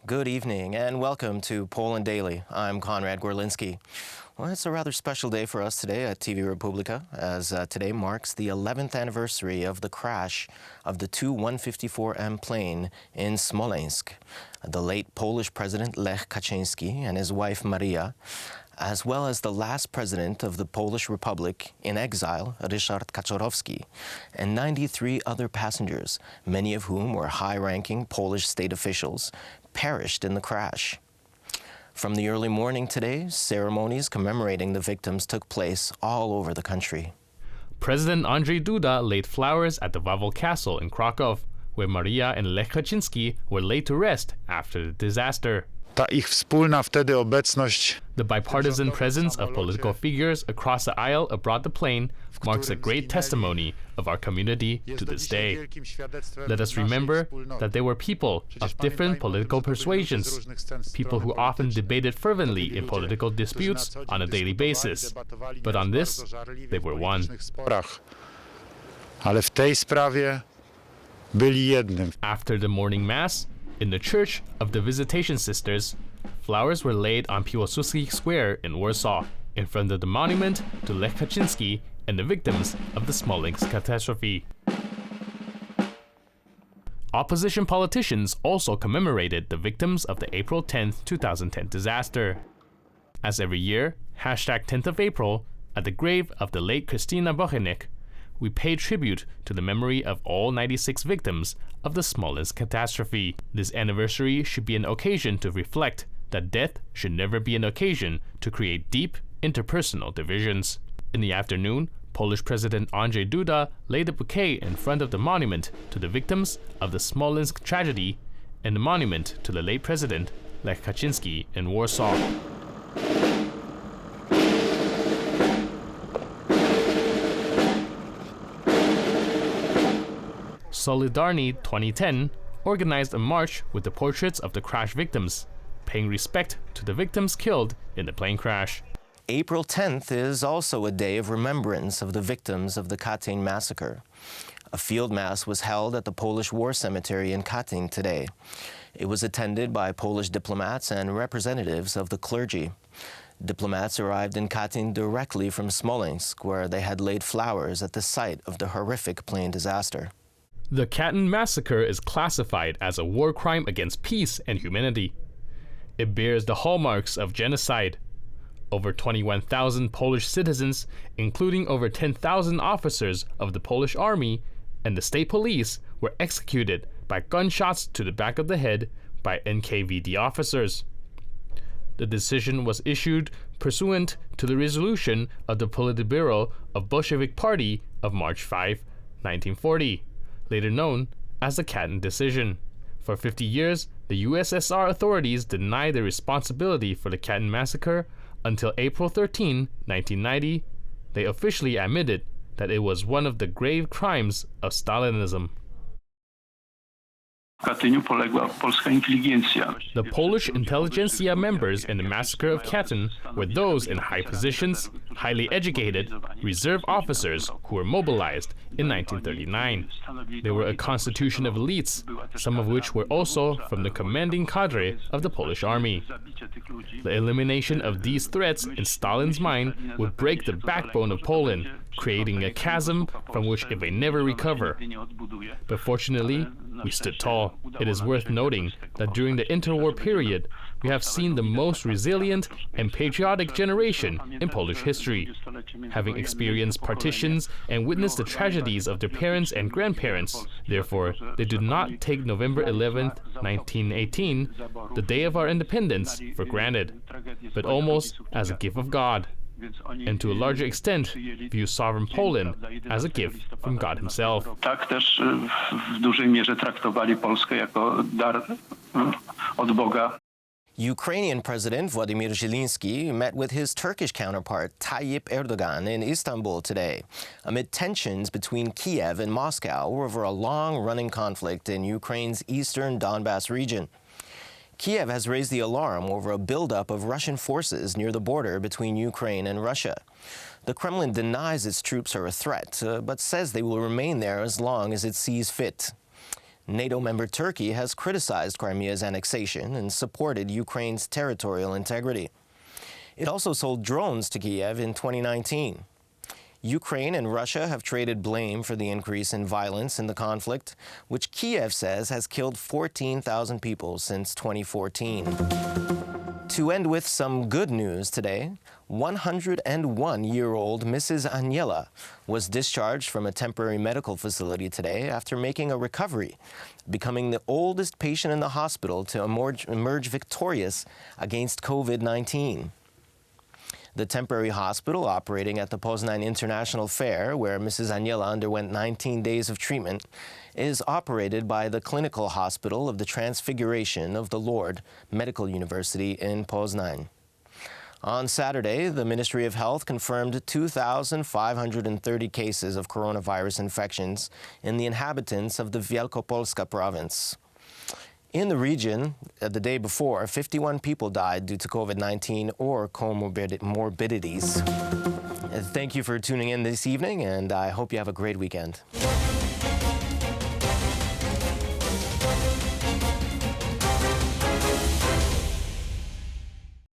Good evening and welcome to Poland Daily. I'm Konrad Gorlinski. Well, it's a rather special day for us today at TV Republika, as today marks the 11th anniversary of the crash of the Tu-154M plane in Smolensk. The late Polish President Lech Kaczyński and his wife Maria, as well as the last president of the Polish Republic in exile, Ryszard Kaczorowski, and 93 other passengers, many of whom were high-ranking Polish state officials, perished in the crash. From the early morning today, ceremonies commemorating the victims took place all over the country. President Andrzej Duda laid flowers at the Wawel Castle in Krakow, where Maria and Lech Kaczyński were laid to rest after the disaster. Ta ich wspólna wtedy obecność. The bipartisan presence of political figures across the aisle aboard the plane marks a great testimony of our community to this day. Let us remember that there were people of different political persuasions, people who often debated fervently in political disputes on a daily basis. But on this, they were one. Ale w tej sprawie byli jednym. After the morning mass, in the Church of the Visitation Sisters, flowers were laid on Piłsudski Square in Warsaw, in front of the monument to Lech Kaczyński and the victims of the Smolensk catastrophe. Opposition politicians also commemorated the victims of the April 10, 2010 disaster. As every year, #10th of April, at the grave of the late Krystyna Bochenek, we pay tribute to the memory of all 96 victims of the Smolensk catastrophe. This anniversary should be an occasion to reflect that death should never be an occasion to create deep interpersonal divisions. In the afternoon, Polish President Andrzej Duda laid a bouquet in front of the monument to the victims of the Smolensk tragedy and the monument to the late President Lech Kaczyński in Warsaw. Solidarny 2010 organized a march with the portraits of the crash victims, paying respect to the victims killed in the plane crash. April 10th is also a day of remembrance of the victims of the Katyn massacre. A field mass was held at the Polish War Cemetery in Katyn today. It was attended by Polish diplomats and representatives of the clergy. Diplomats arrived in Katyn directly from Smolensk, where they had laid flowers at the site of the horrific plane disaster. The Katyn massacre is classified as a war crime against peace and humanity. It bears the hallmarks of genocide. Over 21,000 Polish citizens, including over 10,000 officers of the Polish army and the state police, were executed by gunshots to the back of the head by NKVD officers. The decision was issued pursuant to the resolution of the Politburo of Bolshevik Party of March 5, 1940. Later known as the Katyn Decision. For 50 years, the USSR authorities denied their responsibility for the Katyn massacre until April 13, 1990. They officially admitted that it was one of the grave crimes of Stalinism. The Polish intelligentsia members in the massacre of Katyn were those in high positions, highly educated, reserve officers who were mobilized in 1939. They were a constitution of elites, some of which were also from the commanding cadre of the Polish army. The elimination of these threats in Stalin's mind would break the backbone of Poland, creating a chasm from which it may never recover. But fortunately, we stood tall. It is worth noting that during the interwar period, we have seen the most resilient and patriotic generation in Polish history. Having experienced partitions and witnessed the tragedies of their parents and grandparents, therefore, they do not take November 11, 1918, the day of our independence, for granted, but almost as a gift of God, and to a larger extent view sovereign Poland as a gift from God himself. Tak też w dużej mierze traktowali Polskę jako dar od Boga. Ukrainian President Vladimir Zelensky met with his Turkish counterpart Tayyip Erdogan in Istanbul today, amid tensions between Kiev and Moscow over a long-running conflict in Ukraine's eastern Donbas region. Kiev has raised the alarm over a buildup of Russian forces near the border between Ukraine and Russia. The Kremlin denies its troops are a threat, but says they will remain there as long as it sees fit. NATO member Turkey has criticized Crimea's annexation and supported Ukraine's territorial integrity. It also sold drones to Kiev in 2019. Ukraine and Russia have traded blame for the increase in violence in the conflict, which Kiev says has killed 14,000 people since 2014. To end with some good news today, 101-year-old Mrs. Aniela was discharged from a temporary medical facility today after making a recovery, becoming the oldest patient in the hospital to emerge victorious against COVID-19. The temporary hospital operating at the Poznań International Fair, where Mrs. Aniela underwent 19 days of treatment, is operated by the Clinical Hospital of the Transfiguration of the Lord Medical University in Poznań. On Saturday, the Ministry of Health confirmed 2,530 cases of coronavirus infections in the inhabitants of the Wielkopolska province. In the region, the day before, 51 people died due to COVID-19 or comorbidities. Thank you for tuning in this evening, and I hope you have a great weekend.